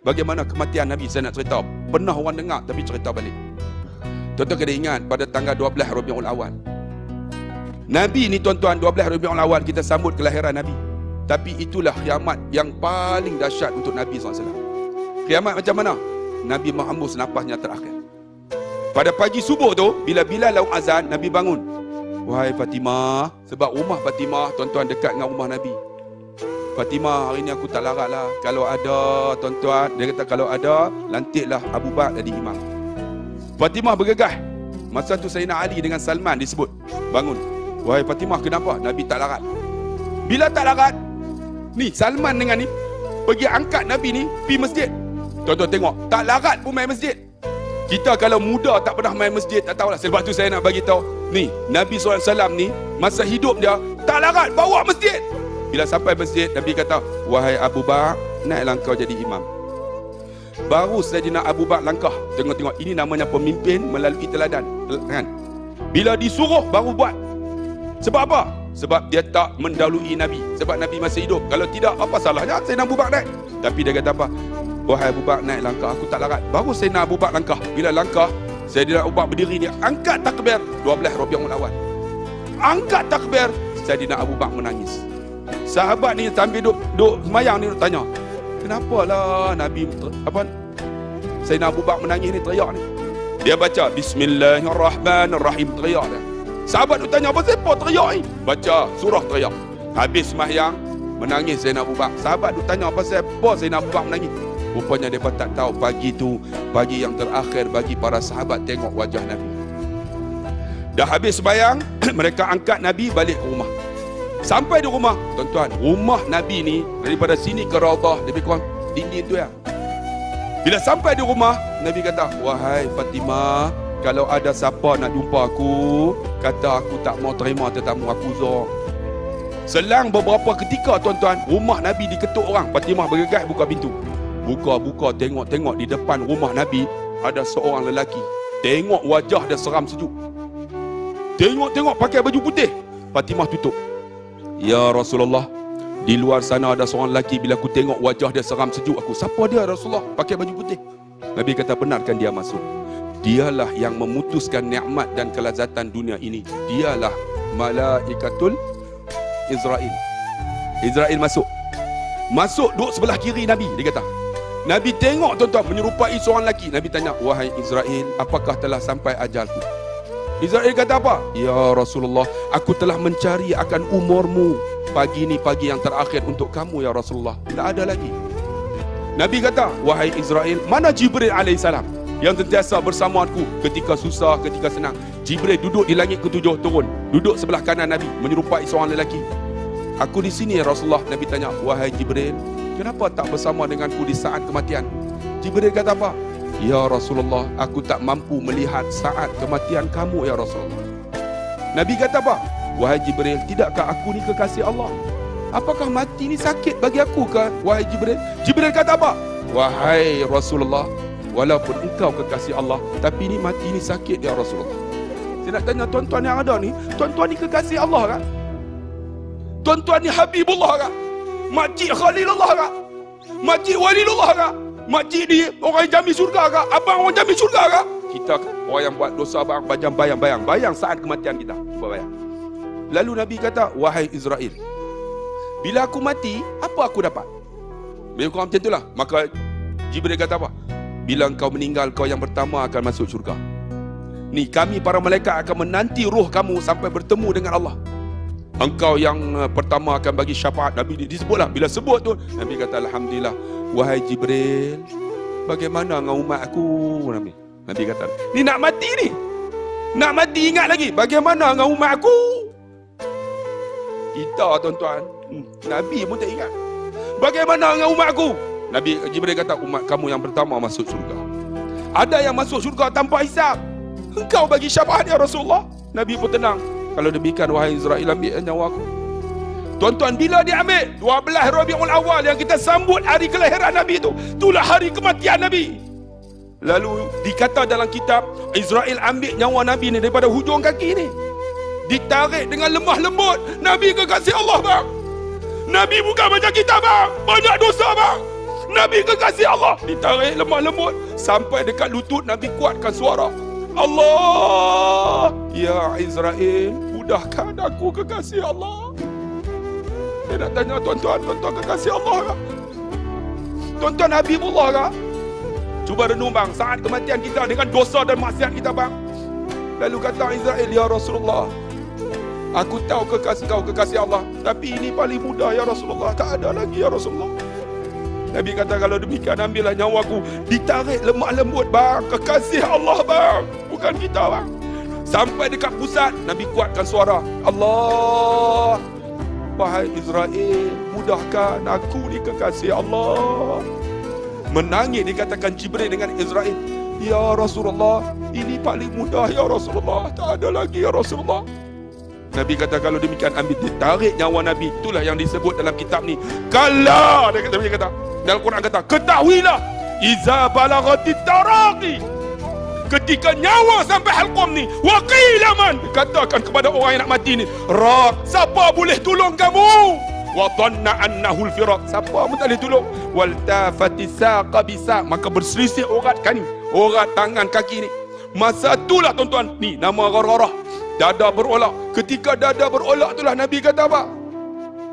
Bagaimana kematian Nabi saya nak cerita. Pernah orang dengar tapi cerita balik. Tuan-tuan kena ingat pada tanggal 12 Rabiul Awal. Nabi ni tuan-tuan, 12 Rabiul Awal kita sambut kelahiran Nabi. Tapi itulah kiamat yang paling dahsyat untuk Nabi SAW. Kiamat macam mana? Nabi menghembus napasnya terakhir. Pada pagi subuh tu, bila Bilal lau azan, Nabi bangun. Wahai Fatimah, sebab rumah Fatimah tuan-tuan dekat dengan rumah Nabi. Fatimah, hari ni aku tak larat lah. Kalau ada tuan-tuan, dia kata kalau ada, lantiklah Abu Bakar jadi imam. Fatimah bergegas. Masa tu Sayyidina Ali dengan Salman disebut. Bangun. Wahai Fatimah, kenapa? Nabi tak larat. Bila tak larat, ni Salman dengan ni pergi angkat Nabi ni pergi masjid. Tuan-tuan tengok, tak larat pun main masjid. Kita kalau muda tak pernah main masjid, tak tahulah. Sebab tu saya nak bagi tahu. Ni, Nabi SAW ni, masa hidup dia, tak larat, bawa masjid. Bila sampai masjid, Nabi kata, wahai Abu Bakar, naiklah kau jadi imam. Baru Sayyidina Abu Bakar langkah. Tengok-tengok, ini namanya pemimpin melalui teladan. Kan? Bila disuruh, baru buat. Sebab apa? Sebab dia tak mendahului Nabi. Sebab Nabi masih hidup. Kalau tidak, apa salahnya Sayyidina Abu Bakar naik? Tapi dia kata apa? Wahai Abu Bakar, naik langkah, aku tak larat. Baru Sayyidina Abu Bakar langkah. Bila langkah, Sayyidina Abu Bakar berdiri, dia angkat takbir 12 Rabiul Awal. Angkat takbir, Sayyidina Abu Bakar menangis. Sahabat ni sambil duk semayang ni duk tanya, kenapa lah Nabi Sayyidina Abu Bakar menangis ni, teriak ni. Dia baca Bismillahirrahmanirrahim, teriak dia. Sahabat duk tanya, apa siapa teriak ni? Baca surah teriak. Habis semayang, menangis Sayyidina Abu Bakar. Sahabat duk tanya, apa siapa Sayyidina Abu Bakar menangis? Rupanya mereka tak tahu pagi tu pagi yang terakhir bagi para sahabat tengok wajah Nabi. Dah habis sembahyang, mereka angkat Nabi balik ke rumah. Sampai di rumah, tuan-tuan, rumah Nabi ni daripada sini ke Raudhah lebih kurang dinding tu ya. Bila sampai di rumah, Nabi kata, wahai Fatimah, kalau ada siapa nak jumpa aku, kata aku tak mau terima tetamu aku zor. Selang beberapa ketika tuan-tuan, rumah Nabi diketuk orang. Fatimah bergegas buka pintu. Buka, tengok di depan rumah Nabi ada seorang lelaki. Tengok wajah dia seram sejuk. Tengok pakai baju putih. Fatimah tutup. Ya Rasulullah, di luar sana ada seorang lelaki, bila aku tengok wajah dia seram sejuk aku. Siapa dia Rasulullah pakai baju putih? Nabi kata, benarkan dia masuk. Dialah yang memutuskan nikmat dan kelazatan dunia ini. Dialah malaikatul Israel. Israel masuk duduk sebelah kiri Nabi. Dia kata, Nabi tengok tuan-tuan menyerupai seorang lelaki. Nabi tanya, wahai Israel, apakah telah sampai ajalku? Israel kata apa? Ya Rasulullah, aku telah mencari akan umurmu. Pagi ni pagi yang terakhir untuk kamu ya Rasulullah. Tak ada lagi. Nabi kata, wahai Israel, mana Jibril alaihissalam yang sentiasa bersamaku ketika susah, ketika senang? Jibril duduk di langit ketujuh turun, duduk sebelah kanan Nabi menyerupai seorang lelaki. Aku di sini ya Rasulullah. Nabi tanya, wahai Jibril, kenapa tak bersama denganku di saat kematian? Jibril kata apa? Ya Rasulullah, aku tak mampu melihat saat kematian kamu ya Rasulullah. Nabi kata apa? Wahai Jibril, tidakkah aku ni kekasih Allah? Apakah mati ni sakit bagi aku ke, wahai Jibril? Jibril kata apa? Wahai Rasulullah, walaupun engkau kekasih Allah, tapi ni mati ni sakit ya Rasulullah. Saya nak tanya tuan-tuan yang ada ni, tuan-tuan ni kekasih Allah kan? Tuan-tuan ni Habibullah kan? Makcik Khalilullah kak? Makcik Walilullah kak? Makcik di orang yang jamin syurga kak? Abang orang jamin syurga kak? Kita orang yang buat dosa bayang saat kematian kita. Cuba bayang. Lalu Nabi kata, wahai Israel, bila aku mati, apa aku dapat? Bila kau macam itulah. Maka Jibril kata apa? Bila engkau meninggal, kau yang pertama akan masuk syurga. Ni kami para malaikat akan menanti roh kamu sampai bertemu dengan Allah. Engkau yang pertama akan bagi syafaat. Nabi disebutlah. Bila sebut tu, Nabi kata, alhamdulillah. Wahai Jibril, bagaimana dengan umat aku? Nabi kata, ni nak mati ni. Nak mati ingat lagi. Bagaimana dengan umat aku? Kita tuan-tuan, Nabi pun tak ingat. Bagaimana dengan umat aku? Nabi Jibril kata, umat kamu yang pertama masuk syurga. Ada yang masuk syurga tanpa hisab. Engkau bagi syafaat ya Rasulullah. Nabi pun tenang. Kalau demikian, wahai Israel, ambil nyawa aku. Tuan-tuan, bila diambil 12 Rabiul Awal yang kita sambut hari kelahiran Nabi itu, itulah hari kematian Nabi. Lalu dikata dalam kitab, Israel ambil nyawa Nabi ni daripada hujung kaki ni, ditarik dengan lemah lembut. Nabi kekasih Allah bang. Nabi bukan macam kita bang, banyak dosa bang. Nabi kekasih Allah ditarik lemah lembut sampai dekat lutut. Nabi kuatkan suara, Allah, ya Israel, mudahkan aku kekasih Allah. Saya nak tanya tuan-tuan kekasih Allah kah? Tuan-tuan Habibullah kah? Cuba renung bang, saat kematian kita dengan dosa dan maksiat kita bang. Lalu kata Israel, ya Rasulullah, aku tahu kau kekasih Allah, tapi ini paling mudah ya Rasulullah, tak ada lagi ya Rasulullah. Nabi kata, kalau demikian ambillah nyawaku. Ditarik lemah lembut bang, kekasih Allah bang, bukan kita bang. Sampai dekat pusat, Nabi kuatkan suara, Allah, wahai Israel, mudahkan aku ni kekasih Allah. Menangis dikatakan Jibril dengan Israel, ya Rasulullah, ini paling mudah ya Rasulullah, tak ada lagi ya Rasulullah. Nabi kata, kalau demikian ambil, ditarik nyawa Nabi. Itulah yang disebut dalam kitab ni, kala. Nabi kata, dalam Quran kata, ketahuilah, iza balaghatit taraqi, ketika nyawa sampai halqum ni, wa qila man, katakan kepada orang yang nak mati ni, raq, siapa boleh tolong kamu? Wa dhanna annahu al-firaq, siapa pun tak boleh tolong. Wal tafati saqa bisa, maka berselisih urat kaki, urat tangan kaki ni. Masa itulah tuan-tuan, ni nama ghararah, dada berolak. Ketika dada berolak itulah Nabi kata apa?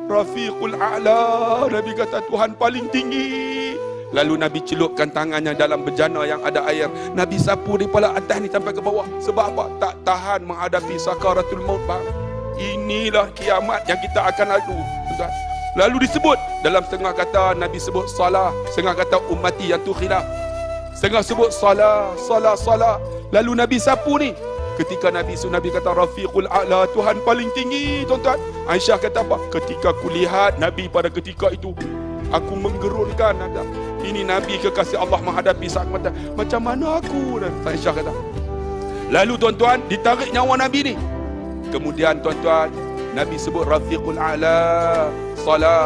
Rafiqul a'la, Nabi kata Tuhan paling tinggi. Lalu Nabi celupkan tangannya dalam bejana yang ada air. Nabi sapu daripada atas ni sampai ke bawah. Sebab apa? Tak tahan menghadapi sakaratul maut bang. Inilah kiamat yang kita akan lalu. Lalu disebut dalam setengah kata, Nabi sebut salah, setengah kata ummati yang tu khilaf, setengah sebut salah. Lalu Nabi sapu ni. Ketika Nabi kata Rafiqul A'la, Tuhan paling tinggi tuan-tuan. Aisyah kata apa? Ketika aku lihat Nabi pada ketika itu, aku menggerunkan. Ini Nabi kekasih Allah menghadapi saat mata. Macam mana aku? Aisyah kata. Lalu tuan-tuan, ditarik nyawa Nabi ni. Kemudian tuan-tuan, Nabi sebut Rafiqul A'la,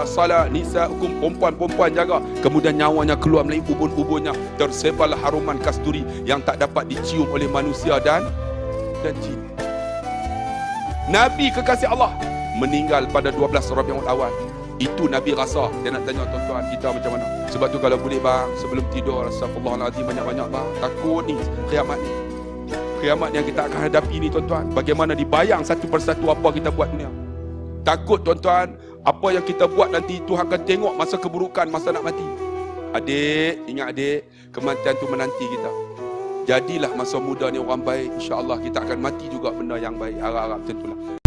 salah nisa'ukum, perempuan-perempuan jaga. Kemudian nyawanya keluar melalui ubun-ubunnya. Tersebarlah haruman kasturi yang tak dapat dicium oleh manusia dan jin. Nabi kekasih Allah meninggal pada 12 Rabiul Awal. Itu Nabi rasa. Dia nak tanya tuan-tuan, kita macam mana? Sebab tu kalau boleh bang, sebelum tidur, astagfirullahaladzim banyak-banyak bang. Takut ni kiamat ni. Kiamat yang kita akan hadapi ni tuan-tuan, bagaimana dibayang satu persatu apa kita buat dunia. Takut tuan-tuan, apa yang kita buat nanti Tuhan akan tengok masa keburukan, masa nak mati. Adik, ingat adik, kematian tu menanti kita. Jadilah masa muda ni orang baik, insya-Allah kita akan mati juga benda yang baik. Harap-harap tentulah.